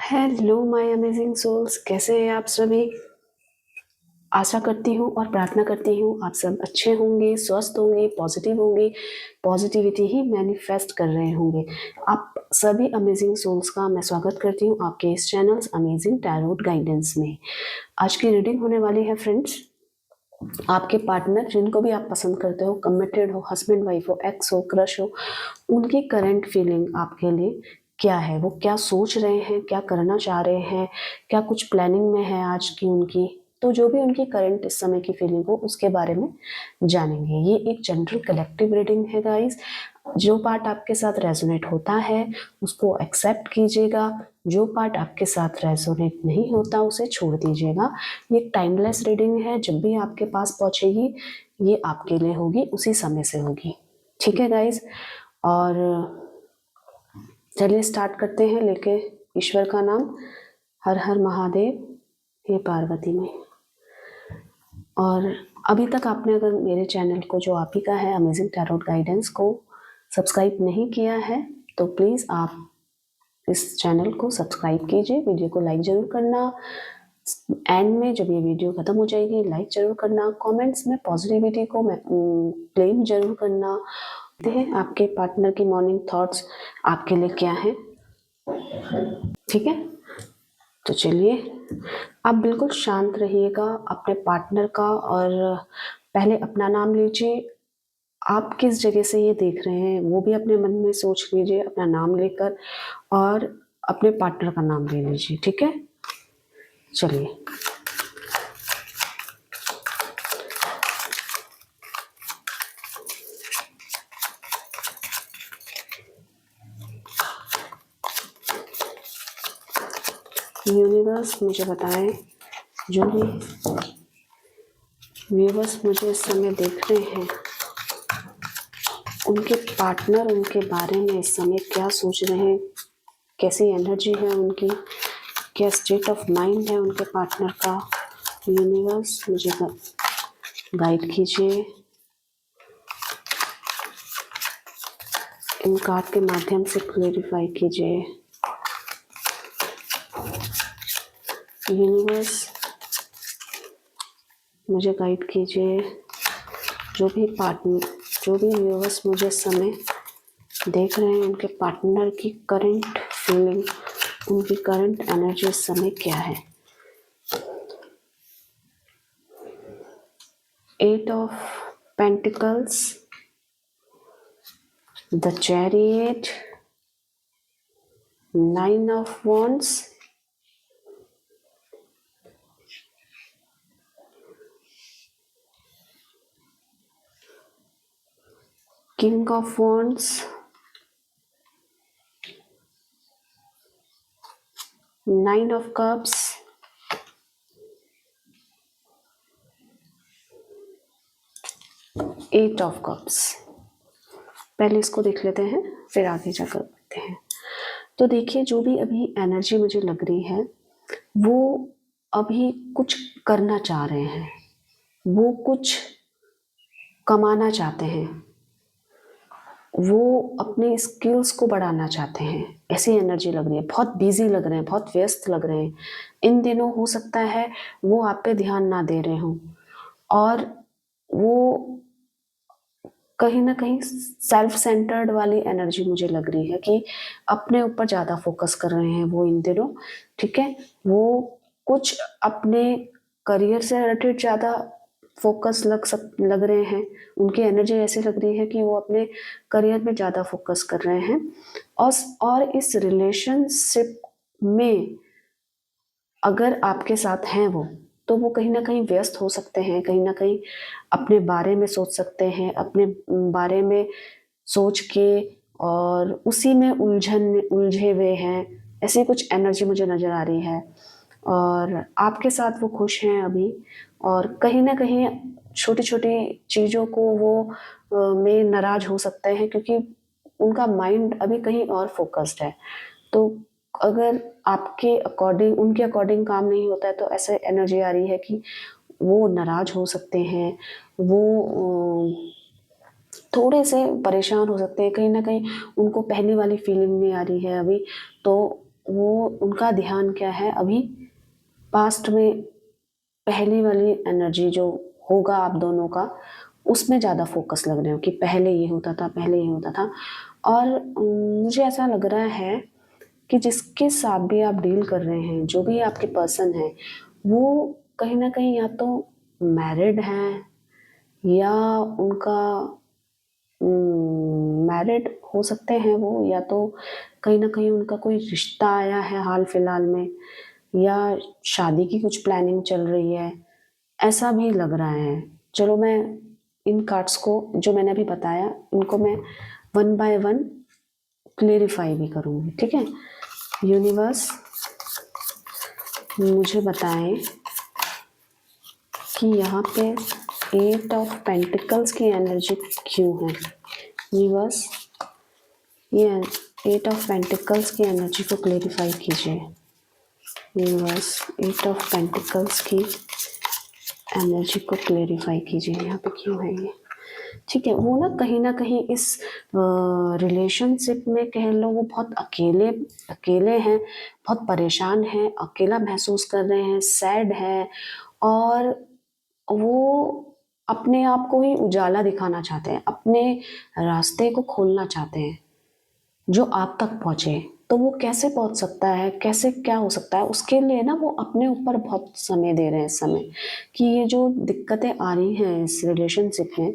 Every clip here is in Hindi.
हेलो माय अमेजिंग सोल्स, कैसे हैं आप सभी। आशा करती हूँ और प्रार्थना करती हूँ आप सब अच्छे होंगे, स्वस्थ होंगे, पॉजिटिव होंगे, पॉजिटिविटी ही मैनिफेस्ट कर रहे होंगे। आप सभी अमेजिंग सोल्स का मैं स्वागत करती हूँ आपके इस चैनल अमेजिंग टैरोट गाइडेंस में। आज की रीडिंग होने वाली है फ्रेंड्स, आपके पार्टनर जिनको भी आप पसंद करते हो, कमिटेड हो, हस्बैंड वाइफ हो, एक्स हो, क्रश हो, उनकी करंट फीलिंग आपके लिए क्या है, वो क्या सोच रहे हैं, क्या करना चाह रहे हैं, क्या कुछ प्लानिंग में है आज की उनकी। तो जो भी उनकी करंट इस समय की फीलिंग हो उसके बारे में जानेंगे। ये एक जनरल कलेक्टिव रीडिंग है गाइस। जो पार्ट आपके साथ रेजोनेट होता है उसको एक्सेप्ट कीजिएगा, जो पार्ट आपके साथ रेजोनेट नहीं होता उसे छोड़ दीजिएगा। ये टाइमलेस रीडिंग है, जब भी आपके पास पहुंचेगी ये आपके लिए होगी, उसी समय से होगी। ठीक है गाइस, और चलिए स्टार्ट करते हैं लेके ईश्वर का नाम। हर हर महादेव, हे पार्वती में। और अभी तक आपने अगर मेरे चैनल को, जो आप ही का है अमेजिंग टैरोट गाइडेंस को, सब्सक्राइब नहीं किया है तो प्लीज़ आप इस चैनल को सब्सक्राइब कीजिए। वीडियो को लाइक ज़रूर करना, एंड में जब ये वीडियो ख़त्म हो जाएगी लाइक ज़रूर करना, कमेंट्स में पॉजिटिविटी को क्लेम ज़रूर करना। हैं आपके पार्टनर की मॉर्निंग थॉट्स आपके लिए क्या है। ठीक है, तो चलिए आप बिल्कुल शांत रहिएगा अपने पार्टनर का, और पहले अपना नाम लीजिए। आप किस जगह से ये देख रहे हैं वो भी अपने मन में सोच लीजिए अपना नाम लेकर, और अपने पार्टनर का नाम ले लीजिए। ठीक है, चलिए। यूनिवर्स मुझे बताएं, जो भी व्यूवर्स मुझे इस समय देख रहे हैं उनके पार्टनर उनके बारे में इस समय क्या सोच रहे हैं, कैसी एनर्जी है उनकी, क्या स्टेट ऑफ माइंड है उनके पार्टनर का। यूनिवर्स मुझे गाइड कीजिए, इन कार्ड के माध्यम से क्लेरिफाई कीजिए। यूनिवर्स मुझे गाइड कीजिए, जो भी व्यूअर्स मुझे इस समय देख रहे हैं उनके पार्टनर की करंट फीलिंग, उनकी करंट एनर्जी इस समय क्या है। 8 of pentacles, the chariot, 9 of wands, king of wands, 9 of cups, eight of cups. पहले इसको देख लेते हैं फिर आगे जाकर बढ़ते हैं। तो देखिए, जो भी अभी एनर्जी मुझे लग रही है वो अभी कुछ करना चाह रहे हैं, वो कुछ कमाना चाहते हैं, वो अपने स्किल्स को बढ़ाना चाहते हैं, ऐसी एनर्जी लग रही है। बहुत बिजी लग रहे हैं, बहुत व्यस्त लग रहे हैं इन दिनों। हो सकता है वो आप पे ध्यान ना दे रहे हों, और वो कहीं ना कहीं सेल्फ सेंटर्ड वाली एनर्जी मुझे लग रही है कि अपने ऊपर ज़्यादा फोकस कर रहे हैं वो इन दिनों। ठीक है, वो कुछ अपने करियर से रिलेटेड ज़्यादा फोकस लग रहे हैं। उनकी एनर्जी ऐसी लग रही है कि वो अपने करियर में ज़्यादा फोकस कर रहे हैं, और इस रिलेशनशिप में अगर आपके साथ हैं वो, तो वो कहीं ना कहीं व्यस्त हो सकते हैं, कहीं ना कहीं अपने बारे में सोच सकते हैं, अपने बारे में सोच के और उसी में उलझे हुए हैं। ऐसी कुछ एनर्जी मुझे नज़र आ रही है, और आपके साथ वो खुश हैं अभी, और कहीं ना कहीं छोटी छोटी चीज़ों को वो में नाराज हो सकते हैं, क्योंकि उनका माइंड अभी कहीं और फोकस्ड है। तो अगर आपके अकॉर्डिंग, उनके अकॉर्डिंग काम नहीं होता है तो ऐसे एनर्जी आ रही है कि वो नाराज हो सकते हैं, वो थोड़े से परेशान हो सकते हैं, कहीं ना कहीं उनको पहले वाली फीलिंग नहीं आ रही है अभी। तो वो उनका ध्यान क्या है अभी, पास्ट में पहली वाली एनर्जी जो होगा आप दोनों का, उसमें ज़्यादा फोकस लग रहे हो कि पहले ये होता था, पहले ये होता था। और मुझे ऐसा लग रहा है कि जिसके साथ भी आप डील कर रहे हैं, जो भी आपके पर्सन है, वो कहीं ना कहीं या तो मैरिड हैं, या उनका मैरिड हो सकते हैं वो, या तो कहीं ना कहीं उनका कोई रिश्ता आया है हाल फिलहाल में, या शादी की कुछ प्लानिंग चल रही है, ऐसा भी लग रहा है। चलो मैं इन कार्ड्स को जो मैंने अभी बताया, इनको मैं वन बाय वन क्लेरिफाई भी करूँगी, ठीक है। यूनिवर्स मुझे बताएं कि यहाँ पे 8 ऑफ पेंटिकल्स की एनर्जी क्यों है। यूनिवर्स ये 8 ऑफ पेंटिकल्स की एनर्जी को क्लेरिफाई कीजिए। यूनिवर्स 8 ऑफ पेंटिकल्स की एनर्जी को क्लेरिफाई कीजिए, यहाँ पे क्यों है ये। ठीक है, वो ना कहीं इस रिलेशनशिप में कह लो वो बहुत अकेले हैं, बहुत परेशान हैं, अकेला महसूस कर रहे हैं, सैड है, और वो अपने आप को ही उजाला दिखाना चाहते हैं, अपने रास्ते को खोलना चाहते हैं जो आप तक पहुंचे। तो वो कैसे पहुंच सकता है, कैसे क्या हो सकता है, उसके लिए ना वो अपने ऊपर बहुत समय दे रहे हैं इस समय, कि ये जो दिक्कतें आ रही हैं इस रिलेशनशिप में,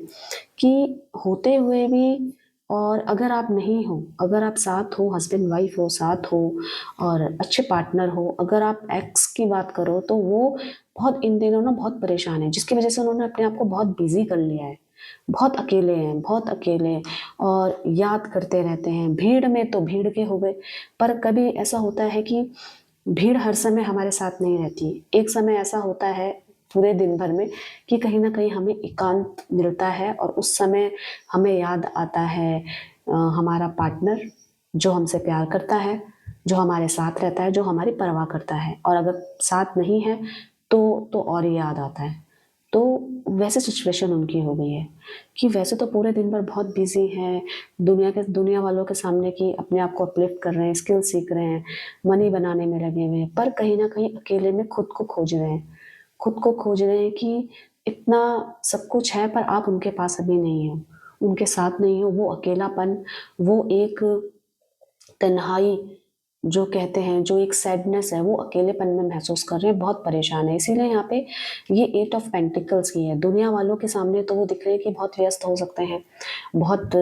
कि होते हुए भी, और अगर आप नहीं हो, अगर आप साथ हो, हस्बैंड वाइफ हो, साथ हो और अच्छे पार्टनर हो, अगर आप एक्स की बात करो तो वो बहुत इन दिनों ना बहुत परेशान है, जिसकी वजह से उन्होंने अपने आप को बहुत बिजी कर लिया है, बहुत अकेले हैं, बहुत अकेले, और याद करते रहते हैं। भीड़ में तो भीड़ के हो गए, पर कभी ऐसा होता है कि भीड़ हर समय हमारे साथ नहीं रहती। एक समय ऐसा होता है पूरे दिन भर में कि कहीं ना कहीं हमें एकांत मिलता है, और उस समय हमें याद आता है हमारा पार्टनर जो हमसे प्यार करता है, जो हमारे साथ रहता है, जो हमारी परवाह करता है। और अगर साथ नहीं है तो और ही याद आता है। तो वैसे सिचुएशन उनकी हो गई है कि वैसे तो पूरे दिन भर बहुत बिजी हैं, दुनिया वालों के सामने कि अपने आप को अपलिफ्ट कर रहे हैं, स्किल सीख रहे हैं, मनी बनाने में लगे हुए हैं, पर कहीं ना कहीं अकेले में खुद को खोज रहे हैं, खुद को खोज रहे हैं कि इतना सब कुछ है पर आप उनके पास अभी नहीं हो, उनके साथ नहीं हो। वो अकेलापन, वो एक तन्हाई जो कहते हैं, जो एक सैडनेस है, वो अकेलेपन में महसूस कर रहे हैं, बहुत परेशान है। इसीलिए यहाँ पे ये 8 ऑफ पेंटिकल्स की है। दुनिया वालों के सामने तो वो दिख रहे हैं कि बहुत व्यस्त हो सकते हैं, बहुत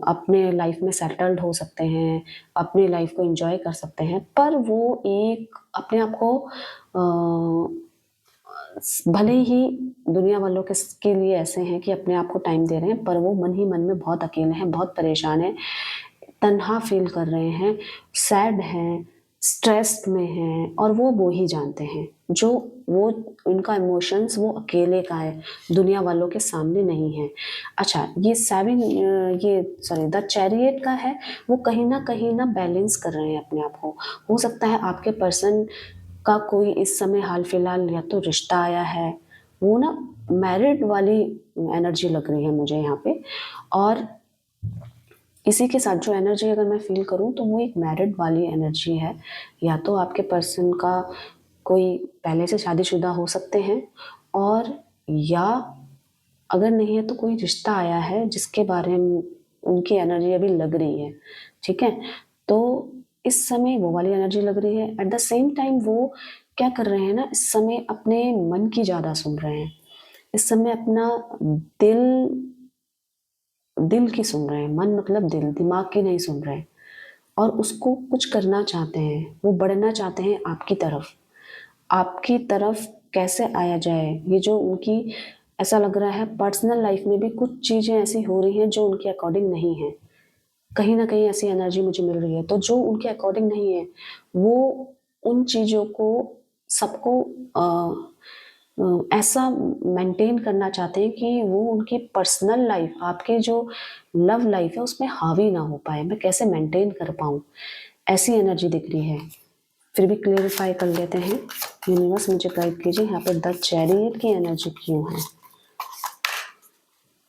अपने लाइफ में सेटल्ड हो सकते हैं, अपनी लाइफ को एंजॉय कर सकते हैं, पर वो एक अपने आप को भले ही दुनिया वालों के लिए ऐसे हैं कि अपने आप को टाइम दे रहे हैं, पर वो मन ही मन में बहुत अकेले हैं, बहुत परेशान हैं, तन्हा फील कर रहे हैं, सैड हैं, स्ट्रेस्ड में हैं, और वो ही जानते हैं। जो वो उनका इमोशंस वो अकेले का है, दुनिया वालों के सामने नहीं है। अच्छा, ये द चैरियट का है, वो कहीं ना बैलेंस कर रहे हैं अपने आप को। हो सकता है आपके पर्सन का कोई इस समय हाल फिलहाल या तो रिश्ता आया है, वो ना मैरिड वाली एनर्जी लग रही है मुझे यहाँ पे। और इसी के साथ जो एनर्जी अगर मैं फील करूँ तो वो एक मैरिड वाली एनर्जी है। या तो आपके पर्सन का कोई पहले से शादीशुदा हो सकते हैं, और या अगर नहीं है तो कोई रिश्ता आया है जिसके बारे में उनकी एनर्जी अभी लग रही है, ठीक है। तो इस समय वो वाली एनर्जी लग रही है। एट द सेम टाइम वो क्या कर रहे हैं ना, इस समय अपने मन की ज़्यादा सुन रहे हैं, इस समय अपना दिल दिल की सुन रहे हैं। मन मतलब दिल, दिमाग की नहीं सुन रहे हैं, और उसको कुछ करना चाहते हैं, वो बढ़ना चाहते हैं आपकी तरफ। आपकी तरफ कैसे आया जाए, ये जो उनकी ऐसा लग रहा है पर्सनल लाइफ में भी कुछ चीज़ें ऐसी हो रही हैं जो उनके अकॉर्डिंग नहीं है। कहीं ना कहीं ऐसी एनर्जी मुझे मिल रही है। तो जो उनके अकॉर्डिंग नहीं है, वो उन चीज़ों को सबको ऐसा मेंटेन करना चाहते हैं कि वो उनकी पर्सनल लाइफ, आपके जो लव लाइफ है उसमें हावी ना हो पाए। मैं कैसे मेंटेन कर पाऊँ, ऐसी एनर्जी दिख रही है। फिर भी क्लेरिफाई कर लेते हैं। यूनिवर्स मुझे गाइड कीजिए, यहाँ पे द चैरियट की एनर्जी क्यों है।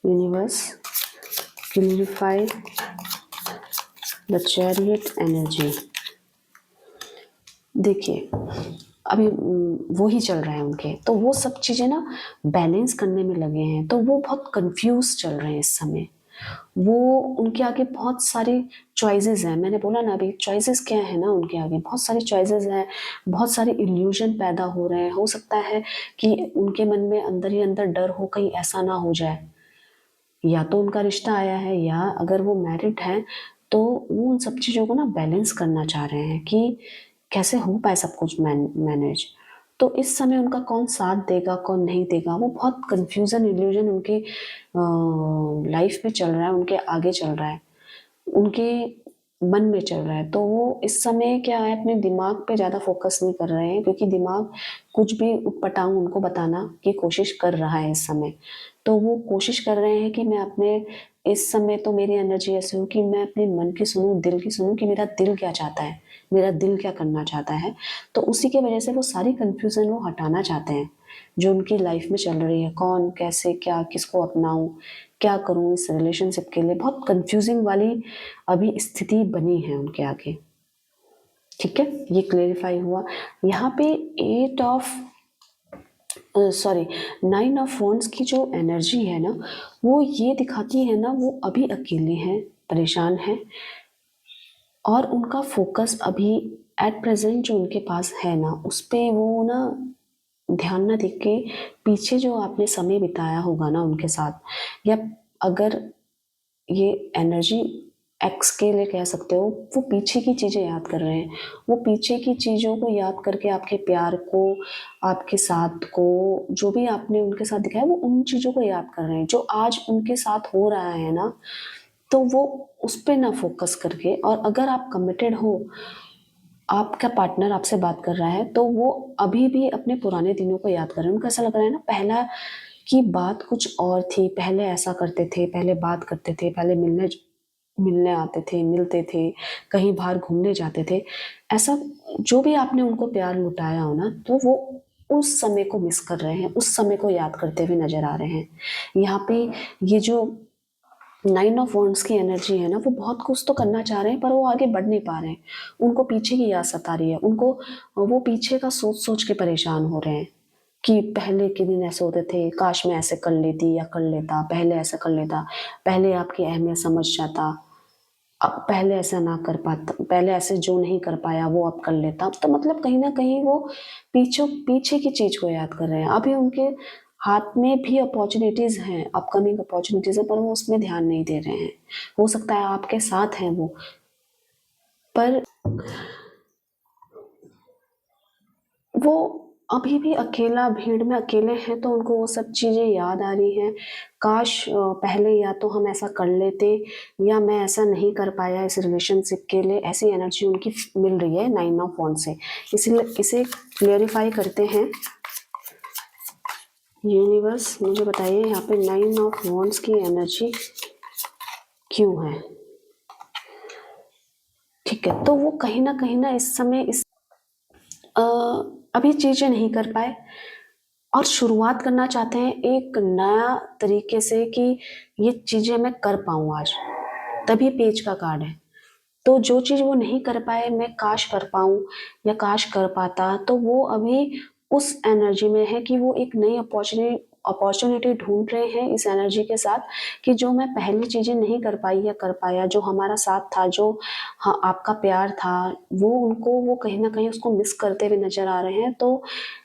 Universe clarify the chariot energy. देखिए अभी वो ही चल रहा है उनके, तो वो सब चीज़ें ना बैलेंस करने में लगे हैं, तो वो बहुत कंफ्यूज चल रहे हैं इस समय। वो उनके आगे बहुत सारी चॉइसेस हैं, मैंने बोला ना अभी चॉइसेस क्या है ना, उनके आगे बहुत सारी चॉइसेस हैं, बहुत सारे इल्यूजन पैदा हो रहे हैं। हो सकता है कि उनके मन में अंदर ही अंदर डर हो कहीं ऐसा ना हो जाए, या तो उनका रिश्ता आया है या अगर वो मैरिड हैं तो वो उन सब चीज़ों को ना बैलेंस करना चाह रहे हैं कि कैसे हो पाए सब कुछ मैनेज। तो इस समय उनका कौन साथ देगा कौन नहीं देगा, वो बहुत कंफ्यूजन इल्यूजन उनके लाइफ में चल रहा है, उनके आगे चल रहा है, उनके मन में चल रहा है। तो वो इस समय क्या है अपने दिमाग पे ज़्यादा फोकस नहीं कर रहे हैं, क्योंकि दिमाग कुछ भी उटपटांग उनको बताना की कोशिश कर रहा है इस समय। तो वो कोशिश कर रहे हैं कि मैं अपने इस समय तो मेरी एनर्जी ऐसी हो कि मैं अपने मन की सुनूं, दिल की सुनूं कि मेरा दिल क्या चाहता है, मेरा दिल क्या करना चाहता है। तो उसी की वजह से वो सारी कन्फ्यूज़न वो हटाना चाहते हैं जो उनकी लाइफ में चल रही है, कौन कैसे क्या किसको अपनाऊं, क्या करूं इस रिलेशनशिप के लिए। बहुत कंफ्यूजिंग वाली अभी स्थिति बनी है उनके आगे। ठीक है, ये क्लेरिफाई हुआ। यहाँ पे 9 ऑफ वॉन्ड्स की जो एनर्जी है ना, वो ये दिखाती है ना वो अभी अकेले हैं, परेशान हैं, और उनका फोकस अभी एट प्रेजेंट जो उनके पास है ना उस पे वो ना ध्यान ना दे के पीछे जो आपने समय बिताया होगा ना उनके साथ, या अगर ये एनर्जी एक्स के लिए कह सकते हो, वो पीछे की चीज़ें याद कर रहे हैं। वो पीछे की चीज़ों को याद करके आपके प्यार को, आपके साथ को, जो भी आपने उनके साथ दिखाया वो उन चीज़ों को याद कर रहे हैं जो आज उनके साथ हो रहा है ना। तो वो उस पे ना फोकस करके, और अगर आप कमिटेड हो, आपका पार्टनर आपसे बात कर रहा है तो वो अभी भी अपने पुराने दिनों को याद कर रहे हैं। उनको ऐसा लग रहा है ना पहला की बात कुछ और थी, पहले ऐसा करते थे, पहले बात करते थे, पहले मिलने मिलने आते थे, मिलते थे, कहीं बाहर घूमने जाते थे। ऐसा जो भी आपने उनको प्यार लुटाया हो ना, तो वो उस समय को मिस कर रहे हैं, उस समय को याद करते हुए नजर आ रहे हैं। यहाँ पे ये जो 9 ऑफ वॉन्ड्स की एनर्जी है ना, वो बहुत कुछ तो करना चाह रहे हैं पर वो आगे बढ़ नहीं पा रहे हैं। उनको पीछे की याद सता रही है, उनको वो पीछे का सोच सोच के परेशान हो रहे हैं कि पहले के दिन ऐसे होते थे, काश मैं ऐसे कर लेती या कर लेता, पहले ऐसा कर लेता, पहले आपकी अहमियत समझ जाता, अब पहले ऐसा ना कर पाता, पहले ऐसे जो नहीं कर पाया वो अब कर लेता। तो मतलब कहीं ना कहीं वो पीछे पीछे की चीज को याद कर रहे हैं। अभी उनके हाथ में भी अपॉर्चुनिटीज हैं, अपकमिंग अपॉर्चुनिटीज है, पर वो उसमें ध्यान नहीं दे रहे हैं। हो सकता है आपके साथ हैं वो, पर वो अभी भी अकेला भीड़ में अकेले हैं, तो उनको वो सब चीज़ें याद आ रही हैं। काश पहले या तो हम ऐसा कर लेते, या मैं ऐसा नहीं कर पाया इस रिलेशनशिप के लिए, ऐसी एनर्जी उनकी मिल रही है 9 ऑफ वॉन्ड से। इसलिए इसे क्लियरिफाई करते हैं। यूनिवर्स मुझे बताइए यहाँ पे 9 ऑफ वॉन्ड्स की एनर्जी क्यों है। ठीक है, तो वो कहीं ना इस समय इस अ, अभी चीज़ें नहीं कर पाए और शुरुआत करना चाहते हैं एक नया तरीके से कि ये चीज़ें मैं कर पाऊँ आज। तभी पेज का कार्ड है। तो जो चीज़ वो नहीं कर पाए मैं काश कर पाऊँ या काश कर पाता, तो वो अभी उस एनर्जी में है कि वो एक नई अपॉर्चुनिटी ढूंढ रहे हैं इस एनर्जी के साथ, कि जो मैं पहले चीज़ें नहीं कर पाई या कर पाया, जो हमारा साथ था, जो हाँ आपका प्यार था, वो उनको वो कहीं ना कहीं उसको मिस करते हुए नजर आ रहे हैं। तो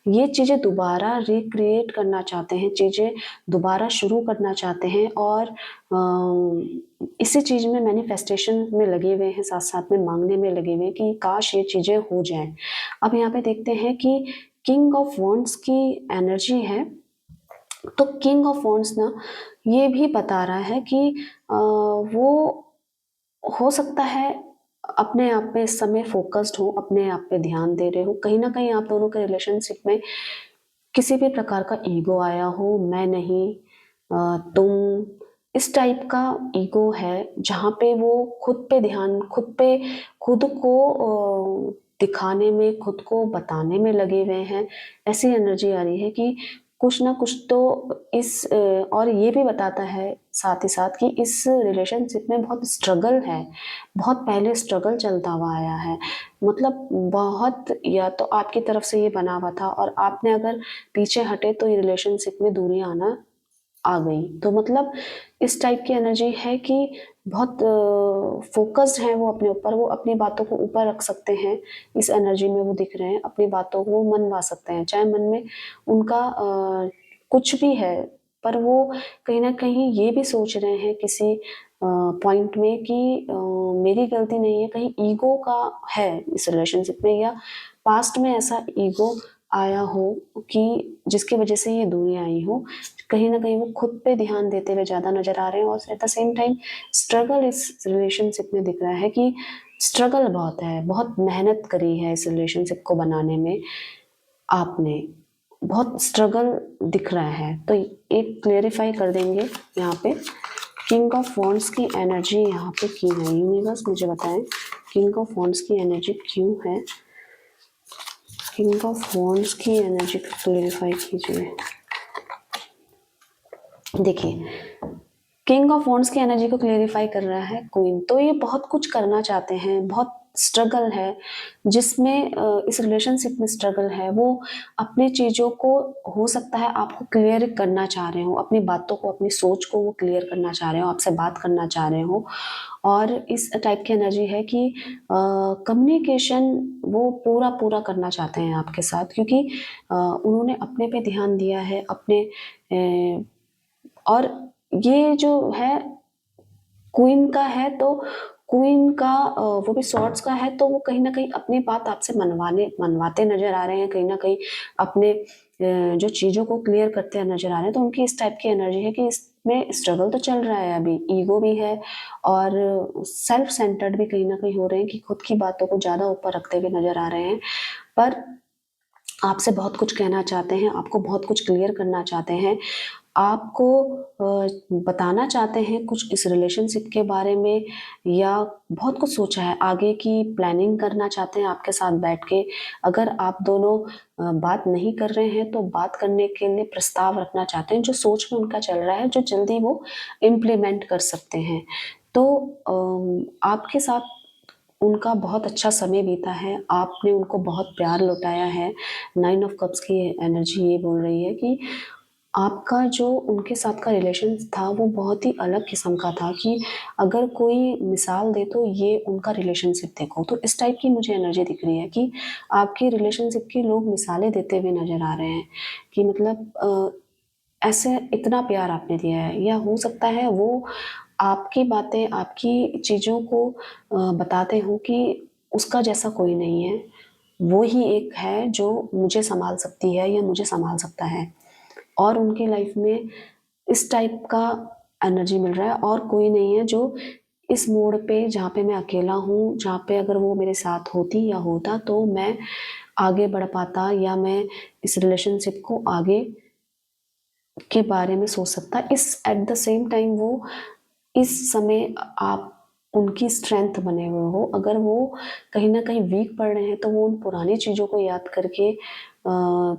ये चीज़ें दोबारा रिक्रिएट करना चाहते हैं, चीज़ें दोबारा शुरू करना चाहते हैं, और इसी चीज़ में मैनिफेस्टेशन में लगे हुए हैं, साथ साथ में मांगने में लगे हुए हैं कि काश ये चीज़ें हो जाएं। अब यहाँ पे देखते हैं कि किंग ऑफ वॉन्ड्स की एनर्जी है। तो किंग ऑफ वॉन्ड्स ना ये भी बता रहा है कि वो हो सकता है अपने आप पे इस समय फोकस्ड हो, अपने आप पे ध्यान दे रहे हो। कहीं ना कहीं आप दोनों के रिलेशनशिप में किसी भी प्रकार का ईगो आया हो, मैं नहीं तुम, इस टाइप का ईगो है, जहाँ पे वो खुद पे ध्यान, खुद पे खुद को दिखाने में, खुद को बताने में लगे हुए हैं। ऐसी एनर्जी आ रही है कि कुछ ना कुछ तो इस और ये भी बताता है साथ ही साथ कि इस रिलेशनशिप में बहुत स्ट्रगल है, बहुत पहले स्ट्रगल चलता हुआ आया है। मतलब बहुत, या तो आपकी तरफ से ये बना हुआ था और आपने अगर पीछे हटे तो ये रिलेशनशिप में दूरी आना आ गई। तो मतलब इस टाइप की एनर्जी है कि बहुत फोकस्ड हैं वो अपने ऊपर, वो अपनी बातों को ऊपर रख सकते हैं। इस एनर्जी में वो दिख रहे हैं, अपनी बातों को मनवा सकते हैं, चाहे मन में उनका कुछ भी है, पर वो कहीं ना कहीं ये भी सोच रहे हैं किसी पॉइंट में कि मेरी गलती नहीं है, कहीं ईगो का है इस रिलेशनशिप में, या पास्ट में ऐसा ईगो आया हो कि जिसकी वजह से ये दूरी आई हो। कहीं ना कहीं वो खुद पे ध्यान देते हुए ज़्यादा नज़र आ रहे हैं, और at the same time struggle इस रिलेशनशिप में दिख रहा है कि स्ट्रगल बहुत है, बहुत मेहनत करी है इस रिलेशनशिप को बनाने में आपने, बहुत स्ट्रगल दिख रहा है। तो एक क्लेरिफाई कर देंगे यहाँ पे, किंग ऑफ वॉन्ड्स की एनर्जी यहाँ पे क्यों है, यूनिवर्स मुझे बताएं किंग ऑफ वॉन्ड्स की एनर्जी क्यों है। किंग ऑफ वॉन्ड्स की एनर्जी को क्लेरिफाई कीजिए। देखिए, किंग ऑफ वॉन्ड्स की एनर्जी को क्लेरिफाई कर रहा है क्वीन। तो ये बहुत कुछ करना चाहते हैं, बहुत स्ट्रगल है जिसमें इस रिलेशनशिप में स्ट्रगल है। वो अपनी चीज़ों को, हो सकता है आपको क्लियर करना चाह रहे हो, अपनी बातों को, अपनी सोच को वो क्लियर करना चाह रहे हो, आपसे बात करना चाह रहे हो। और इस टाइप की एनर्जी है कि कम्युनिकेशन वो पूरा पूरा करना चाहते हैं आपके साथ, क्योंकि उन्होंने अपने पे ध्यान दिया है, अपने और ये जो है क्वीन का है, तो क्वीन का वो भी सॉर्ड्स का है, तो वो कहीं ना कहीं अपनी बात आपसे मनवाते नजर आ रहे हैं, कहीं ना कहीं अपने जो चीज़ों को क्लियर करते नजर आ रहे हैं। तो उनकी इस टाइप की एनर्जी है कि इसमें स्ट्रगल तो चल रहा है, अभी ईगो भी है और सेल्फ सेंटर्ड भी कहीं ना कहीं हो रहे हैं कि खुद की बातों को ज़्यादा ऊपर रखते हुए नजर आ रहे हैं। पर आपसे बहुत कुछ कहना चाहते हैं, आपको बहुत कुछ क्लियर करना चाहते हैं, आपको बताना चाहते हैं कुछ इस रिलेशनशिप के बारे में, या बहुत कुछ सोचा है, आगे की प्लानिंग करना चाहते हैं आपके साथ बैठ के। अगर आप दोनों बात नहीं कर रहे हैं तो बात करने के लिए प्रस्ताव रखना चाहते हैं, जो सोच में उनका चल रहा है, जो जल्दी वो इम्प्लीमेंट कर सकते हैं। तो आपके साथ उनका बहुत अच्छा समय बीता है, आपने उनको बहुत प्यार लौटाया है। 9 ऑफ कप्स की एनर्जी ये बोल रही है कि आपका जो उनके साथ का रिलेशन था वो बहुत ही अलग किस्म का था, कि अगर कोई मिसाल दे तो ये उनका रिलेशनशिप देखो। तो इस टाइप की मुझे एनर्जी दिख रही है कि आपकी रिलेशनशिप की लोग मिसालें देते हुए नज़र आ रहे हैं कि मतलब ऐसे इतना प्यार आपने दिया है, या हो सकता है वो आपकी बातें, आपकी चीज़ों को बताते हो कि उसका जैसा कोई नहीं है, वो ही एक है जो मुझे सँभाल सकती है या मुझे सँभाल सकता है। और उनकी लाइफ में इस टाइप का एनर्जी मिल रहा है, और कोई नहीं है जो इस मोड़ पे, जहाँ पे मैं अकेला हूँ, जहाँ पे अगर वो मेरे साथ होती या होता तो मैं आगे बढ़ पाता, या मैं इस रिलेशनशिप को आगे के बारे में सोच सकता। इस एट द सेम टाइम वो इस समय आप उनकी स्ट्रेंथ बने हुए हो। अगर वो कहीं ना कहीं वीक पड़ रहे हैं तो वो उन पुरानी चीज़ों को याद करके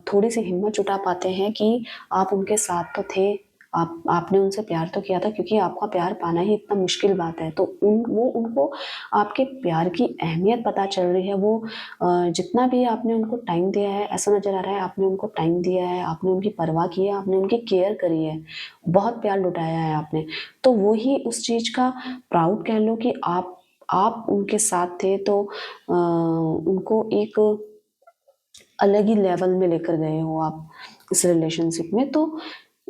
थोड़ी सी हिम्मत जुटा पाते हैं कि आप उनके साथ तो थे, आपने उनसे प्यार तो किया था, क्योंकि आपका प्यार पाना ही इतना मुश्किल बात है। तो उनको आपके प्यार की अहमियत पता चल रही है। वो जितना भी आपने उनको टाइम दिया है, ऐसा नज़र आ रहा है आपने उनको टाइम दिया है, आपने उनकी परवाह की है, आपने उनकी केयर करी है, बहुत प्यार लुटाया है आपने। तो वो ही उस चीज़ का प्राउड कह लो कि आप उनके साथ थे, तो उनको एक अलग ही लेवल में लेकर गए हो आप इस रिलेशनशिप में। तो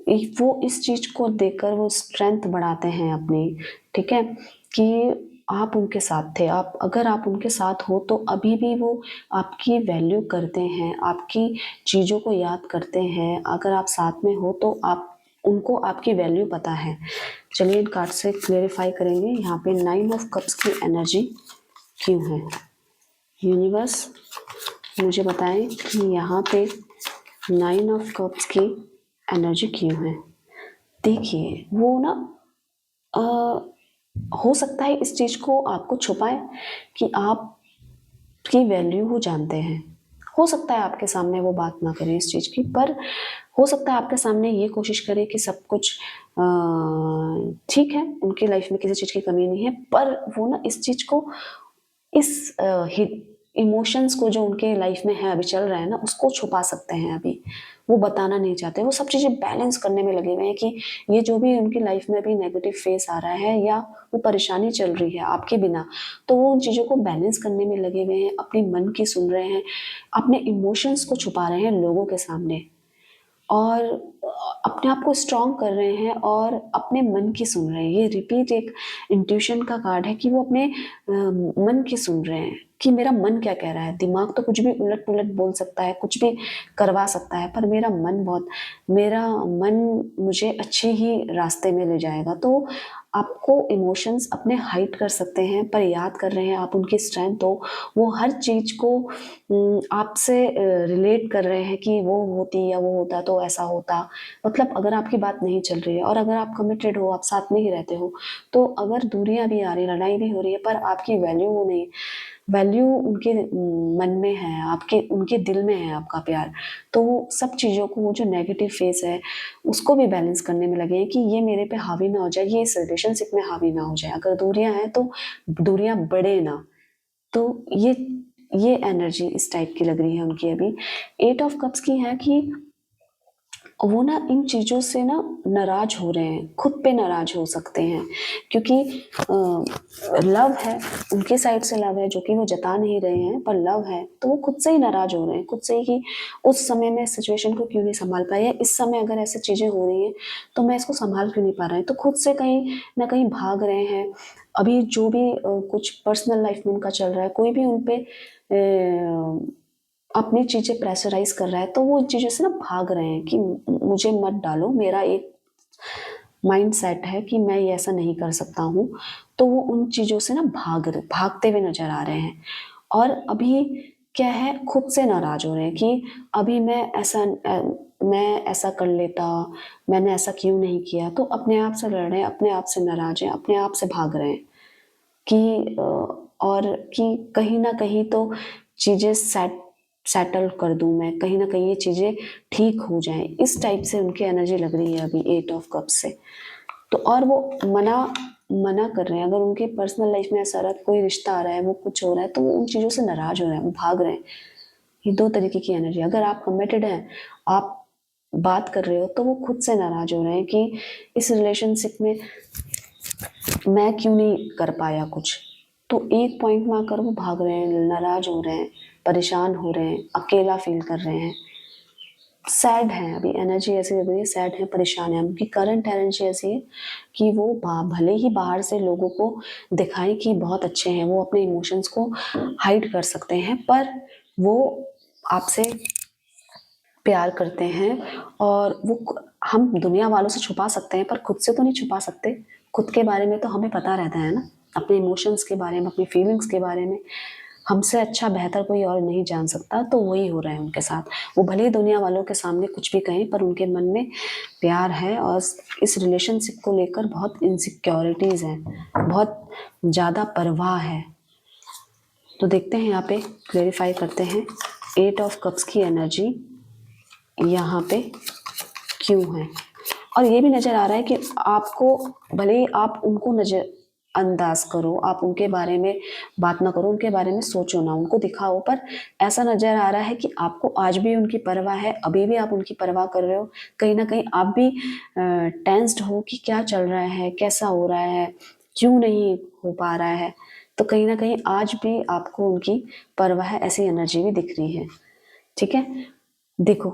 वो इस चीज़ को देखकर वो स्ट्रेंथ बढ़ाते हैं अपनी, ठीक है, कि आप उनके साथ थे। आप, अगर आप उनके साथ हो तो अभी भी वो आपकी वैल्यू करते हैं, आपकी चीज़ों को याद करते हैं। अगर आप साथ में हो तो आप उनको आपकी वैल्यू पता है। चलिए इन कार्ड से क्लेरिफाई करेंगे यहाँ पे 9 ऑफ कप्स की एनर्जी क्यों है। यूनिवर्स मुझे बताएं कि यहाँ पे 9 ऑफ कप्स की एनर्जी क्यों है। देखिए, वो ना अ, हो सकता है इस चीज़ को आपको छुपाए कि आपकी वैल्यू वो जानते हैं, हो सकता है आपके सामने वो बात ना करें इस चीज़ की, पर हो सकता है आपके सामने ये कोशिश करें कि सब कुछ ठीक है, उनकी लाइफ में किसी चीज़ की कमी नहीं है, पर वो ना इस चीज़ को, इस इमोशंस को जो उनके लाइफ में है, अभी चल रहा है ना, उसको छुपा सकते हैं अभी। वो बताना नहीं चाहते। वो सब चीज़ें बैलेंस करने में लगे हुए हैं कि ये जो भी उनकी लाइफ में अभी नेगेटिव फेस आ रहा है या वो परेशानी चल रही है आपके बिना, तो वो उन चीज़ों को बैलेंस करने में लगे हुए हैं, अपने मन की सुन रहे हैं, अपने इमोशंस को छुपा रहे हैं लोगों के सामने। और अपने आप को स्ट्रॉन्ग कर रहे हैं और अपने मन की सुन रहे हैं। ये रिपीट एक इंट्यूशन का कार्ड है कि वो अपने मन की सुन रहे हैं कि मेरा मन क्या कह रहा है। दिमाग तो कुछ भी उलट-पुलट बोल सकता है, कुछ भी करवा सकता है, पर मेरा मन मुझे अच्छे ही रास्ते में ले जाएगा। तो आपको इमोशंस अपने हाइड कर सकते हैं, पर याद कर रहे हैं आप उनकी स्ट्रेंथ, तो वो हर चीज़ को आपसे रिलेट कर रहे हैं कि वो होती या वो होता तो ऐसा होता। मतलब अगर आपकी बात नहीं चल रही है और अगर आप कमिटेड हो, आप साथ में ही रहते हो, तो अगर दूरियाँ भी आ रही हैं, लड़ाई भी हो रही है, पर आपकी वैल्यू उनके मन में है, आपके उनके दिल में है आपका प्यार। तो वो सब चीज़ों को, वो जो नेगेटिव फेस है, उसको भी बैलेंस करने में लगे हैं कि ये मेरे पे हावी ना हो जाए, ये इस रिलेशनशिप में हावी ना हो जाए। अगर दूरियाँ हैं तो दूरियाँ बढ़े ना। तो ये एनर्जी इस टाइप की लग रही है उनकी अभी। 8 ऑफ कप्स की है कि वो ना इन चीज़ों से ना नाराज़ हो रहे हैं, खुद पे नाराज़ हो सकते हैं, क्योंकि लव है, उनके साइड से लव है जो कि वो जता नहीं रहे हैं, पर लव है, तो वो खुद से ही नाराज़ हो रहे हैं, खुद से ही कि उस समय में सिचुएशन को क्यों नहीं सँभाल पाया, या इस समय अगर ऐसी चीज़ें हो रही हैं, तो मैं इसको सँभाल क्यों नहीं पा रहा है, तो खुद से कहीं न कहीं भाग रहे हैं। अभी जो भी कुछ पर्सनल लाइफ़ में उनका चल रहा है, कोई भी उन पे अपनी चीज़ें प्रेशराइज़ कर रहा है, तो वो इन चीज़ों से ना भाग रहे हैं कि मुझे मत डालो, मेरा एक माइंडसेट है कि मैं ये ऐसा नहीं कर सकता हूँ। तो वो उन चीज़ों से ना भागते हुए नज़र आ रहे हैं। और अभी क्या है, खुद से नाराज़ हो रहे हैं कि अभी मैं ऐसा कर लेता, मैंने ऐसा क्यों नहीं किया? तो अपने आप से लड़ रहे हैं, अपने आप से नाराज़ हैं, अपने आप से भाग रहे हैं कि और कि कहीं न कहीं तो चीज़ें सेटल कर दूँ मैं, कहीं न कहीं ये चीज़ें ठीक हो जाएँ। इस टाइप से उनकी एनर्जी लग रही है अभी 8 ऑफ कप्स से। तो और वो मना मना कर रहे हैं, अगर उनकी पर्सनल लाइफ़ में ऐसा रहा, कोई रिश्ता आ रहा है, वो कुछ हो रहा है, तो वो उन चीज़ों से नाराज़ हो रहे हैं, वो भाग रहे हैं। ये 2 तरीके की एनर्जी। अगर आप कमिटेड हैं, आप बात कर रहे हो, तो वो खुद से नाराज़ हो रहे हैं कि इस रिलेशनशिप में मैं क्यों नहीं कर पाया कुछ। तो एक पॉइंट में आकर वो भाग रहे हैं, नाराज़ हो रहे हैं, परेशान हो रहे हैं, अकेला फ़ील कर रहे हैं। सैड हैं, अभी एनर्जी ऐसी लग रही है, सैड है, परेशान है। उनकी करंट एनर्जी ऐसी है कि वो भले ही बाहर से लोगों को दिखाएं कि बहुत अच्छे हैं, वो अपने इमोशंस को हाइड कर सकते हैं, पर वो आपसे प्यार करते हैं। और हम दुनिया वालों से छुपा सकते हैं, पर खुद से तो नहीं छुपा सकते। खुद के बारे में तो हमें पता रहता है ना, अपने इमोशंस के बारे में, अपनी फीलिंग्स के बारे में हमसे अच्छा बेहतर कोई और नहीं जान सकता। तो वही हो रहा है उनके साथ। वो भले ही दुनिया वालों के सामने कुछ भी कहें, पर उनके मन में प्यार है और इस रिलेशनशिप को लेकर बहुत इनसिक्योरिटीज़ हैं, बहुत ज़्यादा परवाह है। तो देखते हैं, यहाँ पे क्लेरिफाई करते हैं 8 ऑफ कप्स की एनर्जी यहाँ पे क्यों है। और ये भी नज़र आ रहा है कि आपको, भले ही आप उनको नज़र अंदाज करो, आप उनके बारे में बात ना करो, उनके बारे में सोचो ना, उनको दिखाओ, पर ऐसा नज़र आ रहा है कि आपको आज भी उनकी परवाह है, अभी भी आप उनकी परवाह कर रहे हो। कहीं न कहीं आप भी टेंस्ड हो कि क्या चल रहा है, कैसा हो रहा है, क्यों नहीं हो पा रहा है। तो कहीं न कहीं आज भी आपको उनकी परवाह है, ऐसी एनर्जी भी दिख रही है। ठीक है? देखो,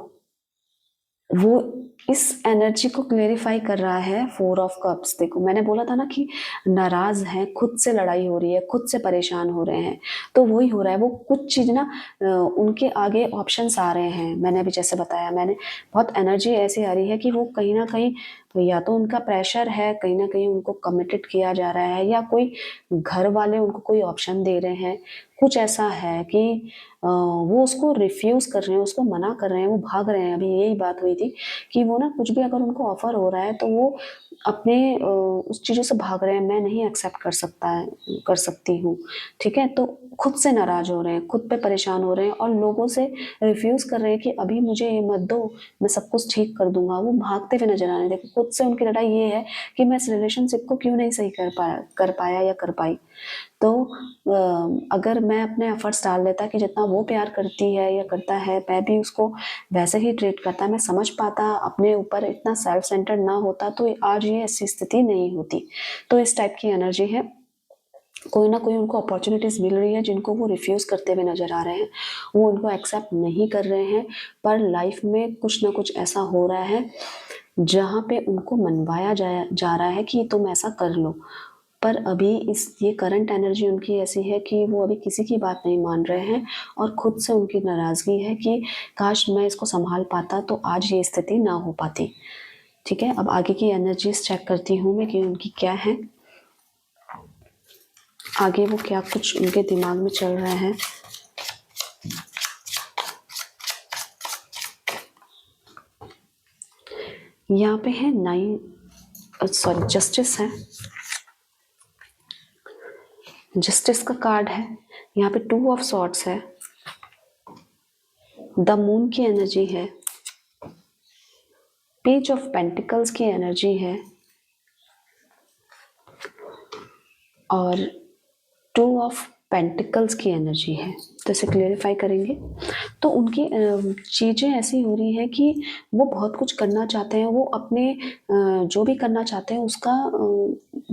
वो इस एनर्जी को क्लेरिफाई कर रहा है 4 ऑफ कप्स। देखो, मैंने बोला था ना कि नाराज हैं, खुद से लड़ाई हो रही है, खुद से परेशान हो रहे हैं, तो वही हो रहा है। वो कुछ चीज़ ना उनके आगे ऑप्शंस आ रहे हैं। मैंने अभी जैसे बताया, मैंने बहुत एनर्जी ऐसी आ रही है कि वो कहीं ना कहीं, या तो उनका प्रेशर है, कहीं ना कहीं उनको कमिटेड किया जा रहा है, या कोई घर वाले उनको कोई ऑप्शन दे रहे हैं। कुछ ऐसा है कि वो उसको रिफ्यूज़ कर रहे हैं, उसको मना कर रहे हैं, वो भाग रहे हैं। अभी यही बात हुई थी कि वो ना कुछ भी अगर उनको ऑफ़र हो रहा है, तो वो अपने उस चीज़ों से भाग रहे हैं, मैं नहीं एक्सेप्ट कर सकती हूँ। ठीक है? तो खुद से नाराज हो रहे हैं, खुद पे परेशान हो रहे हैं और लोगों से रिफ्यूज कर रहे हैं कि अभी मुझे ये मत दो, मैं सब कुछ ठीक कर दूंगा। वो भागते हुए नजर आ रहे हैं। देखो खुद से उनकी लड़ाई ये है कि मैं इस रिलेशनशिप को क्यों नहीं सही कर पाया या कर पाई। तो अगर मैं अपने एफर्ट्स डाल देता कि जितना वो प्यार करती है या करता है मैं भी उसको वैसे ही ट्रीट करता, मैं समझ पाता, अपने ऊपर इतना सेल्फ सेंटर्ड ना होता, तो आज ये ऐसी स्थिति नहीं होती। तो इस टाइप की एनर्जी है। कोई ना कोई उनको अपॉर्चुनिटीज मिल रही है जिनको वो रिफ्यूज करते हुए नजर आ रहे हैं, वो उनको एक्सेप्ट नहीं कर रहे हैं। पर लाइफ में कुछ ना कुछ ऐसा हो रहा है जहाँ पे उनको मनवाया जा रहा है कि तुम ऐसा कर लो। पर अभी ये करंट एनर्जी उनकी ऐसी है कि वो अभी किसी की बात नहीं मान रहे हैं और खुद से उनकी नाराजगी है कि काश मैं इसको संभाल पाता तो आज ये स्थिति ना हो पाती। ठीक है, अब आगे की एनर्जीज चेक करती हूँ मैं कि उनकी क्या है, आगे वो क्या कुछ उनके दिमाग में चल रहा है। यहाँ पे है जस्टिस है, जस्टिस का कार्ड है। यहाँ पे 2 ऑफ सॉर्ड्स है, द मून की एनर्जी है, पेज ऑफ पेंटिकल्स की एनर्जी है और 2 ऑफ पेंटिकल्स की एनर्जी है। तो इसे क्लेरिफाई करेंगे। तो उनकी चीज़ें ऐसी हो रही हैं कि वो बहुत कुछ करना चाहते हैं, वो अपने जो भी करना चाहते हैं उसका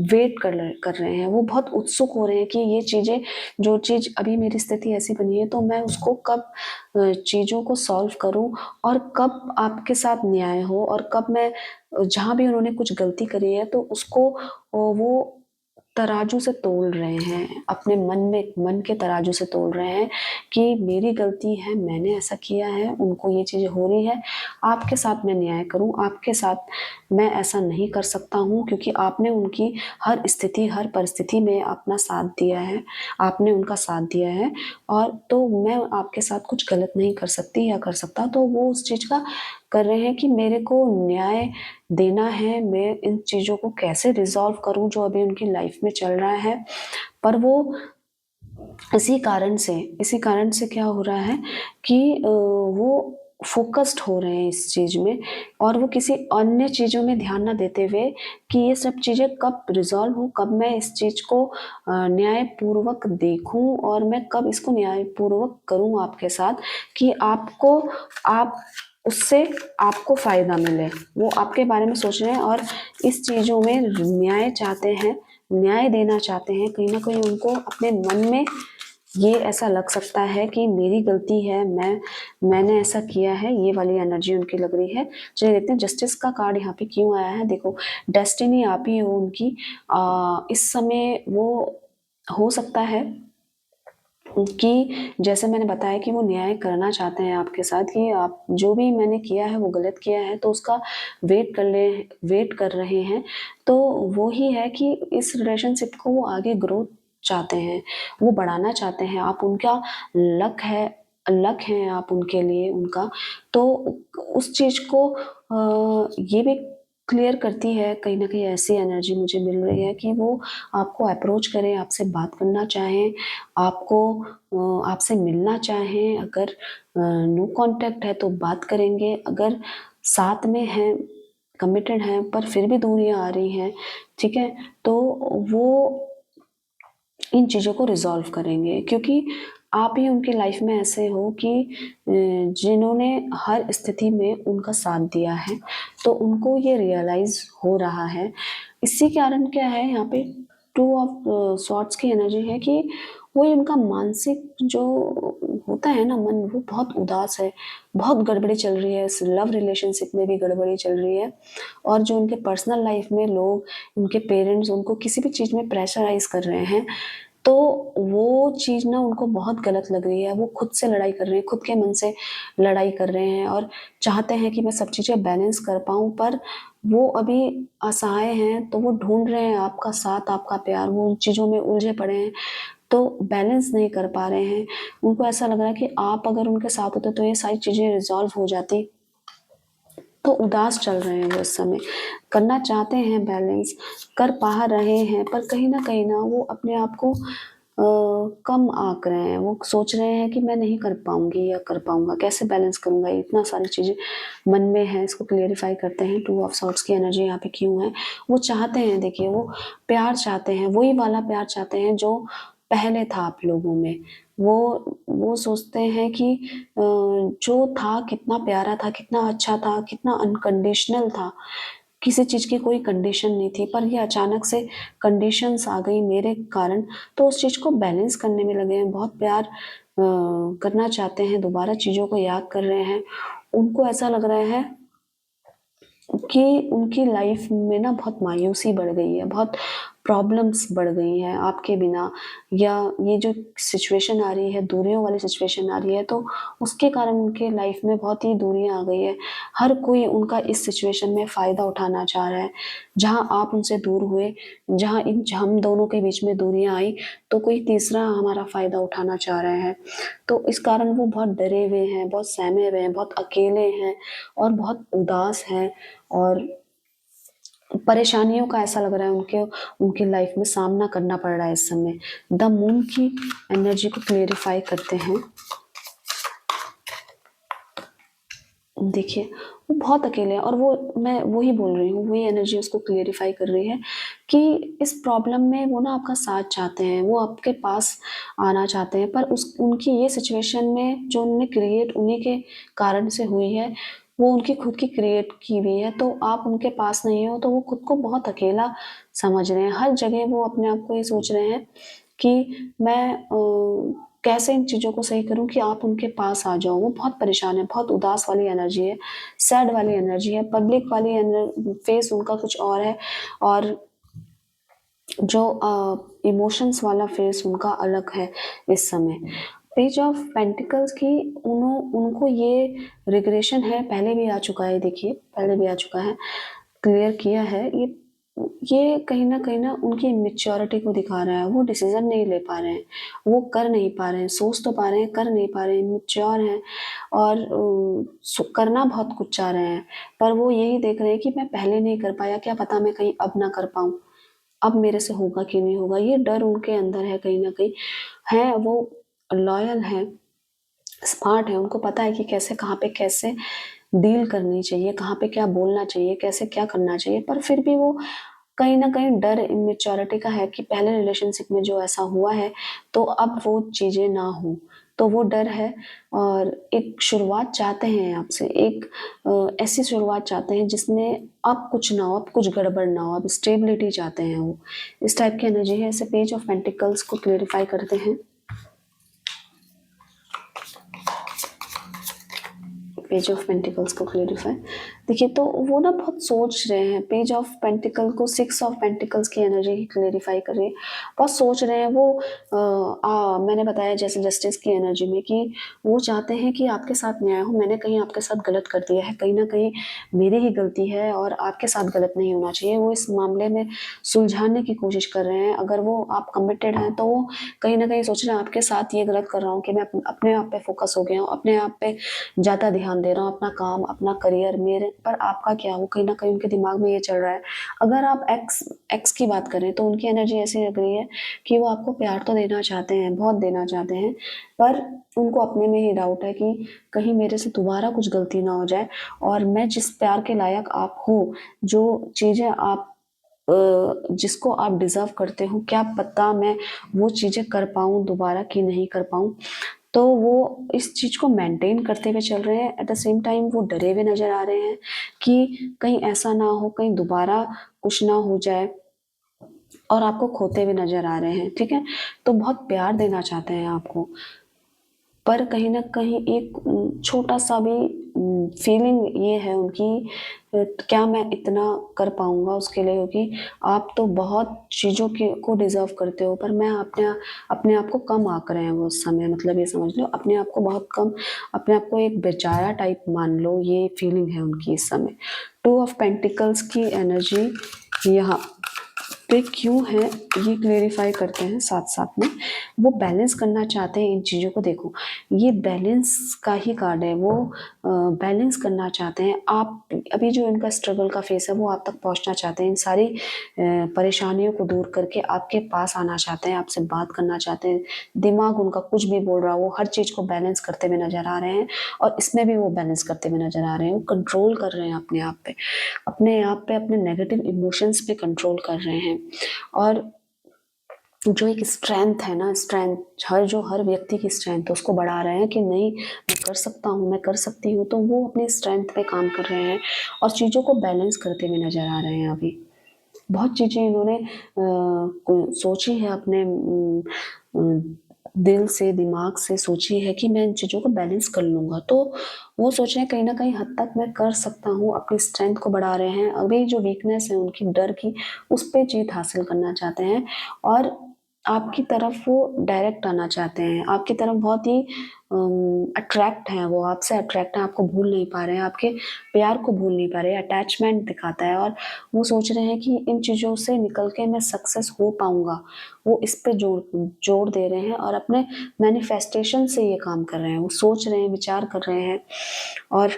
वेट कर रहे हैं। वो बहुत उत्सुक हो रहे हैं कि ये चीज़ें, जो चीज़ अभी मेरी स्थिति ऐसी बनी है तो मैं उसको कब चीज़ों को सॉल्व करूं और कब आपके साथ न्याय हो और कब मैं जहाँ भी उन्होंने कुछ गलती करी है तो उसको वो तराजू से तोल रहे हैं, अपने मन के तराजू से तोल रहे हैं कि मेरी गलती है, मैंने ऐसा किया है, उनको ये चीज़ें हो रही है, आपके साथ मैं न्याय करूं, आपके साथ मैं ऐसा नहीं कर सकता हूं क्योंकि आपने उनकी हर स्थिति हर परिस्थिति में अपना साथ दिया है, आपने उनका साथ दिया है और तो मैं आपके साथ कुछ गलत नहीं कर सकती या कर सकता। तो वो उस चीज़ का कर रहे हैं कि मेरे को न्याय देना है, मैं इन चीज़ों को कैसे रिजॉल्व करूं जो अभी उनकी लाइफ में चल रहा है। पर वो इसी कारण से क्या हो रहा है कि वो फोकस्ड हो रहे हैं इस चीज में और वो किसी अन्य चीजों में ध्यान ना देते हुए कि ये सब चीजें कब रिजॉल्व हो, कब मैं इस चीज को न्यायपूर्वक देखूं और मैं कब इसको न्यायपूर्वक करूं आपके साथ कि आप उससे आपको फायदा मिले। वो आपके बारे में सोच रहे हैं और इस चीजों में न्याय चाहते हैं, न्याय देना चाहते हैं। कहीं ना कहीं उनको अपने मन में ये ऐसा लग सकता है कि मेरी गलती है, मैंने ऐसा किया है, ये वाली एनर्जी उनकी लग रही है। चलिए देखते हैं जस्टिस का कार्ड यहाँ पे क्यों आया है। देखो डेस्टिनी आप ही हो उनकी। इस समय वो हो सकता है कि जैसे मैंने बताया कि वो न्याय करना चाहते हैं आपके साथ कि आप जो भी मैंने किया है वो गलत किया है तो उसका वेट कर रहे हैं। तो वो ही है कि इस रिलेशनशिप को वो आगे ग्रोथ चाहते हैं, वो बढ़ाना चाहते हैं। आप उनका लक है आप उनके लिए उनका। तो उस चीज को ये भी क्लियर करती है कहीं ना कहीं ऐसी एनर्जी मुझे मिल रही है कि वो आपको अप्रोच करें, आपसे बात करना चाहें, आपको आपसे मिलना चाहें। अगर नो कांटेक्ट है तो बात करेंगे, अगर साथ में हैं कमिटेड हैं पर फिर भी दूरियां आ रही हैं, ठीक है, तो वो इन चीज़ों को रिजॉल्व करेंगे क्योंकि आप ही उनकी लाइफ में ऐसे हो कि जिन्होंने हर स्थिति में उनका साथ दिया है तो उनको ये रियलाइज हो रहा है। इसी कारण क्या है यहाँ पे 2 ऑफ सॉर्ड्स की एनर्जी है कि वो उनका मानसिक जो होता है ना मन, वो बहुत उदास है, बहुत गड़बड़ी चल रही है, इस लव रिलेशनशिप में भी गड़बड़ी चल रही है और जो उनके पर्सनल लाइफ में लोग, उनके पेरेंट्स उनको किसी भी चीज़ में प्रेशराइज कर रहे हैं तो वो चीज़ ना उनको बहुत गलत लग रही है। वो खुद से लड़ाई कर रहे हैं, खुद के मन से लड़ाई कर रहे हैं और चाहते हैं कि मैं सब चीज़ें बैलेंस कर पाऊँ, पर वो अभी असहाय हैं तो वो ढूंढ रहे हैं आपका साथ, आपका प्यार, वो उन चीज़ों में उलझे पड़े हैं तो बैलेंस नहीं कर पा रहे हैं। उनको ऐसा लग रहा है कि आप अगर उनके साथ होते तो ये सारी चीज़ें रिजॉल्व हो जाती। तो उदास चल रहे हैं वो इस समय, करना चाहते हैं बैलेंस, कर पा रहे हैं पर कहीं ना वो अपने आप को कम आंक रहे हैं, वो सोच रहे हैं कि मैं नहीं कर पाऊंगी या कर पाऊंगा, कैसे बैलेंस करूंगा, इतना सारी चीजें मन में है। इसको क्लियरिफाई करते हैं। 2 ऑफ सॉर्ड्स की एनर्जी यहाँ पे क्यों है। वो चाहते हैं, देखिए वो प्यार चाहते हैं, वही वाला प्यार चाहते हैं जो पहले था आप लोगों में। वो सोचते हैं कि जो था कितना प्यारा था, कितना अच्छा था, कितना अनकंडीशनल था, किसी चीज़ की कोई कंडीशन नहीं थी, पर ये अचानक से कंडीशंस आ गई मेरे कारण, तो उस चीज़ को बैलेंस करने में लगे हैं। बहुत प्यार करना चाहते हैं, दोबारा चीज़ों को याद कर रहे हैं। उनको ऐसा लग रहा है कि उनकी लाइफ में ना बहुत मायूसी बढ़ गई है, बहुत प्रॉब्लम्स बढ़ गई हैं आपके बिना, या ये जो सिचुएशन आ रही है, दूरियों वाली सिचुएशन आ रही है, तो उसके कारण उनके लाइफ में बहुत ही दूरियां आ गई है। हर कोई उनका इस सिचुएशन में फ़ायदा उठाना चाह रहा है। जहां आप उनसे दूर हुए, जहां हम दोनों के बीच में दूरियां आई, तो कोई तीसरा हमारा फ़ायदा उठाना चाह रहा है। तो इस कारण वो बहुत डरे हुए हैं, बहुत सहमे हुए हैं, बहुत अकेले हैं और बहुत उदास हैं, और परेशानियों का ऐसा लग रहा है उनके उनकी लाइफ में सामना करना पड़ रहा है इस समय। द मून की एनर्जी को क्लियरिफाई करते हैं। देखिए वो बहुत अकेले हैं, और वो, मैं वही बोल रही हूँ, वही एनर्जी उसको क्लियरिफाई कर रही है कि इस प्रॉब्लम में वो ना आपका साथ चाहते हैं, वो आपके पास आना चाहते हैं, पर उस उनकी ये सिचुएशन में जो उन्होंने क्रिएट उन्हीं के कारण से हुई है, वो उनकी खुद की क्रिएट की हुई है। तो आप उनके पास नहीं हो तो वो खुद को बहुत अकेला समझ रहे हैं। हर जगह वो अपने आप को ये सोच रहे हैं कि मैं कैसे इन चीज़ों को सही करूं कि आप उनके पास आ जाओ। वो बहुत परेशान है, बहुत उदास वाली एनर्जी है, सैड वाली एनर्जी है, पब्लिक वाली फेस उनका कुछ और है, और जो इमोशंस वाला फेस उनका अलग है इस समय। पेज ऑफ पेंटिकल्स की उनको ये रिग्रेशन है, पहले भी आ चुका है, देखिए पहले भी आ चुका है, क्लियर किया है। ये कहीं ना उनकी इमेच्योरिटी को दिखा रहा है। वो डिसीजन नहीं ले पा रहे हैं, वो कर नहीं पा रहे हैं, सोच तो पा रहे हैं, कर नहीं पा रहे हैं, इमेच्योर हैं, और करना बहुत कुछ चाह रहे हैं, पर वो यही देख रहे हैं कि मैं पहले नहीं कर पाया, क्या पता मैं कहीं अब ना कर पाऊं, अब मेरे से होगा कि नहीं होगा। ये डर उनके अंदर है कहीं ना कहीं। है वो लॉयल है, स्मार्ट है, उनको पता है कि कैसे, कहाँ पे कैसे डील करनी चाहिए, कहाँ पे क्या बोलना चाहिए, कैसे क्या करना चाहिए, पर फिर भी वो कहीं ना कहीं डर इमेच्योरिटी का है कि पहले रिलेशनशिप में जो ऐसा हुआ है तो अब वो चीजें ना हो, तो वो डर है। और एक शुरुआत चाहते हैं आपसे, एक ऐसी शुरुआत चाहते हैं जिसमें अब कुछ ना हो, अब कुछ गड़बड़ ना हो, अब स्टेबिलिटी चाहते हैं वो। इस टाइप की एनर्जी है। ऐसे पेज ऑफ पेंटिकल्स को क्लेरिफाई करते हैं। पेज ऑफ पेंटिकल्स को क्लेरिफाई, देखिए तो वो ना बहुत सोच रहे हैं। पेज ऑफ पेंटिकल को 6 ऑफ पेंटिकल्स की एनर्जी क्लेरिफाई कर रही है। बहुत सोच रहे हैं वो। मैंने बताया जैसे जस्टिस की एनर्जी में कि वो चाहते हैं कि आपके साथ न्याय हो, मैंने कहीं आपके साथ गलत कर दिया है, कहीं ना कहीं मेरी ही गलती है और आपके साथ गलत नहीं होना चाहिए। वो इस मामले में सुलझाने की कोशिश कर रहे हैं। अगर वो आप कमिटेड हैं तो वो कहीं ना कहीं सोच रहे हैं आपके साथ ये गलत कर रहा हूँ कि मैं अपने आप पे फोकस हो गया हूँ, अपने आप पे ज़्यादा ध्यान दे रहा हूँ, अपना काम, अपना करियर, मेरे पर आपका क्या। वो कहीं ना कहीं उनके दिमाग में ये चल रहा है। अगर आप एक्स की बात करें तो उनकी एनर्जी ऐसी लग रही है कि वो आपको प्यार तो देना चाहते हैं, बहुत देना चाहते हैं, पर उनको अपने में ही डाउट है कि कहीं मेरे से दोबारा कुछ गलती ना हो जाए, और मैं जिस प्यार के लायक आप हो, जो चीज़ें आप जिसको आप डिजर्व करते हो, क्या पता मैं वो चीज़ें कर पाऊँ दोबारा कि नहीं कर पाऊँ। तो वो इस चीज़ को मेंटेन करते हुए चल रहे हैं। एट द सेम टाइम वो डरे हुए नज़र आ रहे हैं कि कहीं ऐसा ना हो, कहीं दोबारा कुछ ना हो जाए, और आपको खोते हुए नज़र आ रहे हैं। ठीक है, तो बहुत प्यार देना चाहते हैं आपको, पर कहीं न कहीं एक छोटा सा भी फीलिंग ये है उनकी, क्या मैं इतना कर पाऊँगा उसके लिए, क्योंकि आप तो बहुत चीज़ों को डिज़र्व करते हो, पर मैं अपने आप को कम आँक रहे हैं वो उस समय। मतलब ये समझ लो अपने आप को बहुत कम, अपने आप को एक बेचारा टाइप मान लो, ये फीलिंग है उनकी इस समय। 2 ऑफ पेंटिकल्स की एनर्जी यहाँ पे क्यों है ये क्लेरिफाई करते हैं साथ साथ में। वो बैलेंस करना चाहते हैं इन चीज़ों को। देखो ये बैलेंस का ही कार्ड है, वो बैलेंस करना चाहते हैं। आप अभी जो इनका स्ट्रगल का फेस है वो आप तक पहुंचना चाहते हैं, इन सारी परेशानियों को दूर करके आपके पास आना चाहते हैं, आपसे बात करना चाहते हैं। दिमाग उनका कुछ भी बोल रहा हो, वो हर चीज़ को बैलेंस करते हुए नजर आ रहे हैं, और इसमें भी वो बैलेंस करते हुए नजर आ रहे हैं। वो कंट्रोल कर रहे हैं अपने आप पे, अपने नेगेटिव इमोशंस पे कंट्रोल कर रहे हैं। और जो एक स्ट्रेंथ है ना, स्ट्रेंथ हर व्यक्ति की स्ट्रेंथ है, उसको बढ़ा रहे हैं कि नहीं मैं कर सकता हूँ, मैं कर सकती हूँ। तो वो अपनी स्ट्रेंथ पे काम कर रहे हैं और चीज़ों को बैलेंस करते हुए नजर आ रहे हैं। अभी बहुत चीज़ें इन्होंने सोची है अपने दिल से, दिमाग से सोची है कि मैं इन चीज़ों को बैलेंस कर लूँगा। तो वो सोच रहे हैं कहीं न कहीं हद तक मैं कर सकता हूँ, अपनी स्ट्रेंथ को बढ़ा रहे हैं। अभी जो वीकनेस है उनकी, डर की, उस पे जीत हासिल करना चाहते हैं और आपकी तरफ वो डायरेक्ट आना चाहते हैं। आपकी तरफ बहुत ही अट्रैक्ट हैं वो, आपसे अट्रैक्ट हैं, आपको भूल नहीं पा रहे हैं, आपके प्यार को भूल नहीं पा रहे हैं। अटैचमेंट दिखाता है और वो सोच रहे हैं कि इन चीज़ों से निकल के मैं सक्सेस हो पाऊँगा। वो इस पे जोर दे रहे हैं और अपने मैनिफेस्टेशन से ये काम कर रहे हैं। वो सोच रहे हैं, विचार कर रहे हैं। और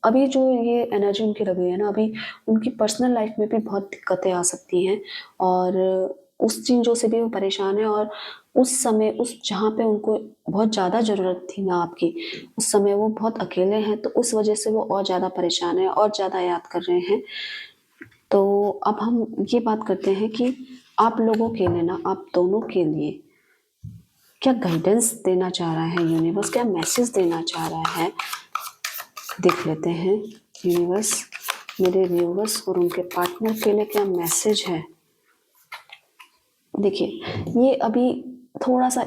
अभी जो ये एनर्जी उनकी लग रही है ना, अभी उनकी पर्सनल लाइफ में भी बहुत दिक्कतें आ सकती हैं और उस चीज़ों से भी वो परेशान है। और उस समय, उस जहाँ पे उनको बहुत ज़्यादा ज़रूरत थी ना आपकी, उस समय वो बहुत अकेले हैं, तो उस वजह से वो और ज़्यादा परेशान है और ज़्यादा याद कर रहे हैं। तो अब हम ये बात करते हैं कि आप लोगों के लिए ना, आप दोनों के लिए क्या गाइडेंस देना चाह रहा है यूनिवर्स, क्या मैसेज देना चाह रहा है, देख लेते हैं। यूनिवर्स मेरे व्यूवर्स और उनके पार्टनर के लिए क्या मैसेज है। देखिए ये अभी थोड़ा सा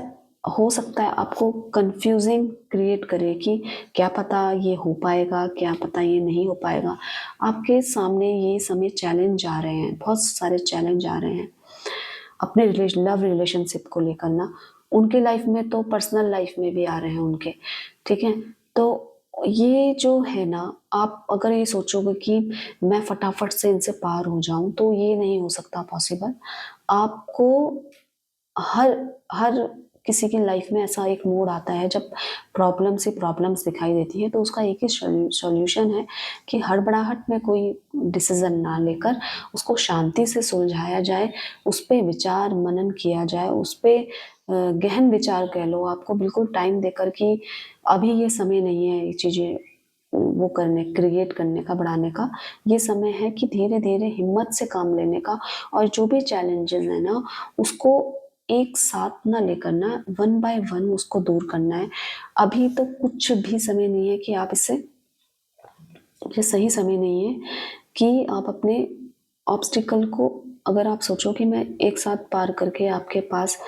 हो सकता है आपको कंफ्यूजिंग क्रिएट करे कि क्या पता ये हो पाएगा, क्या पता ये नहीं हो पाएगा। आपके सामने ये समय चैलेंज आ रहे हैं, बहुत सारे चैलेंज आ रहे हैं अपने लव रिलेशनशिप को लेकर ना, उनके लाइफ में तो पर्सनल लाइफ में भी आ रहे हैं उनके। ठीक है, तो ये जो है ना, आप अगर ये सोचोगे कि मैं फटाफट से इनसे पार हो जाऊं, तो ये नहीं हो सकता पॉसिबल। आपको हर हर किसी की लाइफ में ऐसा एक मोड़ आता है जब प्रॉब्लम्स ही प्रॉब्लम्स दिखाई देती है, तो उसका एक ही सॉल्यूशन है कि हड़बड़ाहट में कोई डिसीजन ना लेकर उसको शांति से सुलझाया जाए, उस पे विचार मनन किया जाए, उस पे गहन विचार कह लो, आपको बिल्कुल टाइम देकर कि अभी ये समय नहीं है ये चीज़ें वो करने, क्रिएट करने का, बढ़ाने का। ये समय है कि धीरे धीरे हिम्मत से काम लेने का, और जो भी चैलेंजेस है ना उसको एक साथ ना लेकर ना, वन बाय वन उसको दूर करना है। अभी तो कुछ भी समय नहीं है कि आप इसे, ये सही समय नहीं है कि आप अपने ऑब्स्टिकल को, अगर आप सोचो कि मैं एक साथ पार करके आपके पास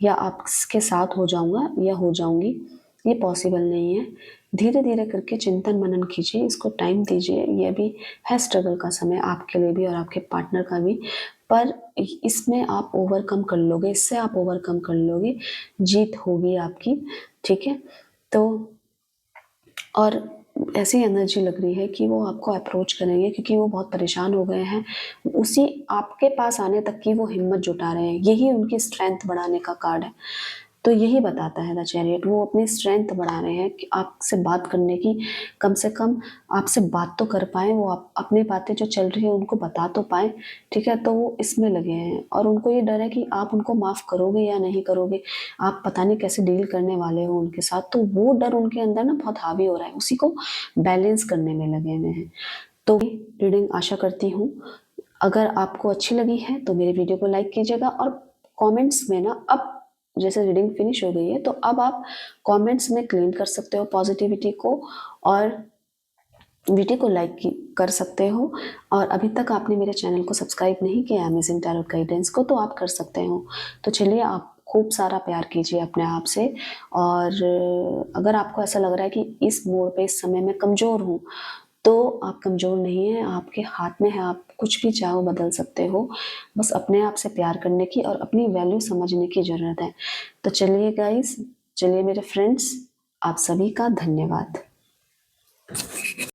या आपके साथ हो जाऊंगा या हो जाऊंगी, ये पॉसिबल नहीं है। धीरे धीरे करके चिंतन मनन कीजिए, इसको टाइम दीजिए। ये भी है स्ट्रगल का समय आपके लिए भी और आपके पार्टनर का भी, पर इसमें आप ओवरकम कर लोगे, इससे आप ओवरकम कर लोगे, जीत होगी आपकी। ठीक है, तो और ऐसी एनर्जी लग रही है कि वो आपको अप्रोच करेंगे क्योंकि वो बहुत परेशान हो गए हैं। उसी आपके पास आने तक की वो हिम्मत जुटा रहे हैं, यही उनकी स्ट्रेंथ बढ़ाने का कार्ड है। तो यही बताता है द चैरियट, वो अपनी स्ट्रेंथ बढ़ा रहे हैं कि आपसे बात करने की, कम से कम आपसे बात तो कर पाए, वो आप अपनी बातें जो चल रही है उनको बता तो पाए। ठीक है, तो वो इसमें लगे हैं और उनको ये डर है कि आप उनको माफ़ करोगे या नहीं करोगे, आप पता नहीं कैसे डील करने वाले हो उनके साथ। तो वो डर उनके अंदर ना बहुत हावी हो रहा है, उसी को बैलेंस करने में लगे हुए हैं। तो रीडिंग आशा करती हूँ अगर आपको अच्छी लगी है तो मेरे वीडियो को लाइक कीजिएगा, और कमेंट्स में ना, अब जैसे रीडिंग फिनिश हो गई है तो अब आप कमेंट्स में क्लेम कर सकते हो पॉजिटिविटी को, और वीडियो को लाइक कर सकते हो। और अभी तक आपने मेरे चैनल को सब्सक्राइब नहीं किया अमेजिंग टैरोट गाइडेंस को, तो आप कर सकते हो। तो चलिए, आप खूब सारा प्यार कीजिए अपने आप से। और अगर आपको ऐसा लग रहा है कि इस मोड़ पे, इस समय मैं कमज़ोर हूँ, तो आप कमज़ोर नहीं हैं, आपके हाथ में है, आप कुछ भी चाहो बदल सकते हो। बस अपने आप से प्यार करने की और अपनी वैल्यू समझने की ज़रूरत है। तो चलिए गाइस, चलिए मेरे फ्रेंड्स, आप सभी का धन्यवाद।